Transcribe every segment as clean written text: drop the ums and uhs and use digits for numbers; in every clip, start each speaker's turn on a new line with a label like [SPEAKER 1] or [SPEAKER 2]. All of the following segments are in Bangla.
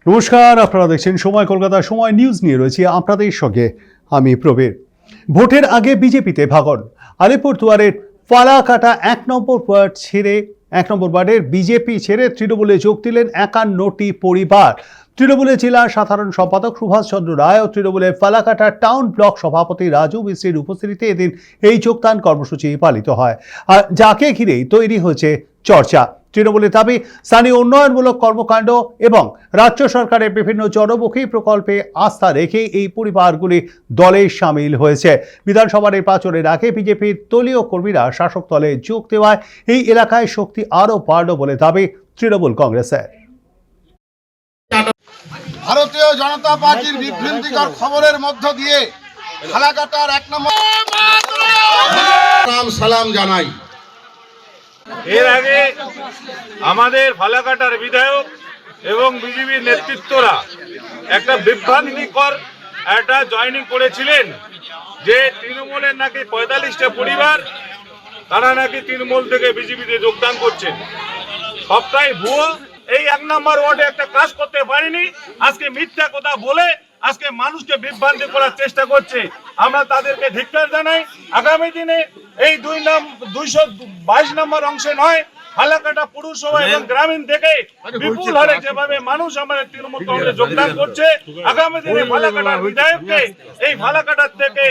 [SPEAKER 1] নমস্কার, আপনারা দেখছেন সময় কলকাতা। সময় নিউজ নিয়ে রয়েছি আপনাদের সঙ্গে আমি প্রবীর। ভোটের আগে বিজেপিতে ভাগন। আলিপুরদুয়ারের ফালাকাটা ১ নম্বর ওয়ার্ডের বিজেপি ছেড়ে তৃণমূলে যোগ দিলেন ৫১টি পরিবার। তৃণমূলের জেলা সাধারণ সম্পাদক সুভাষচন্দ্র রায় ও তৃণমূলের ফালাকাটা টাউন ব্লক সভাপতি রাজু মিস্ত্রির উপস্থিতিতে এদিন এই যোগদান কর্মসূচি পালিত হয়, আর যাকে ঘিরেই তৈরি হয়েছে চর্চা। তৃণমূলের দাবি, স্থানীয় উন্নয়নমূলক কর্মকাণ্ড এবং রাজ্য সরকারের বিভিন্ন জনমুখী প্রকল্পে আস্থা রেখে এই পরিবারগুলি দলে সামিল হয়েছে। বিধানসভা নির্বাচনের আগে বিজেপির দলীয় কর্মীরা শাসক দলে যোগ দেওয়ায় এই এলাকায় শক্তি আরও বাড়ল বলে দাবি তৃণমূল কংগ্রেসের।
[SPEAKER 2] ভারতীয় জনতা পার্টির বিভ্রান্তিকর খবরের মধ্য দিয়ে ফালাকাটার ১ নম্বর সালাম জানাই।
[SPEAKER 3] এর আগে আমাদের ফালাকাটার বিধায়ক এবং বিজেপির নেতৃত্বরা একটা বিভ্রান্তিকর একটা জয়েনিং করেছিলেন যে তৃণমূলের নাকি ৪৫টা পরিবার তারা নাকি তৃণমূল থেকে বিজেপিতে যোগদান করছেন। সবটাই ভুয়ো। এই ১ নম্বর ওয়ার্ডে একটা কাজ করতে পারিনি, আজকে মিথ্যা কথা বলে আজকে মানুষকে বিভ্রান্তি করার চেষ্টা করছে। আমরা তাদেরকে ধিক্কার জানাই। আগামী দিনে এই ২২২ নম্বর অংশে নয়, ফালাকাটা পুরসভা এবং গ্রামীণ থেকে বিপুল হারে যেভাবে মানুষ আমাদের তৃণমূল কংগ্রেস যোগদান করছে, আগামী দিনে ফালাকাটার বিধায়ককে এই ফালাকাটার থেকে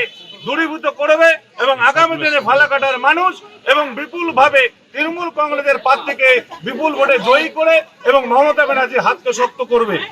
[SPEAKER 3] দূরীভূত করবে এবং আগামী দিনে ফালাকাটার মানুষ এবং বিপুল ভাবে তৃণমূল কংগ্রেসের প্রার্থীকে বিপুল ভোটে জয়ী করে এবং মমতা ব্যানার্জির হাতকে শক্ত করবে।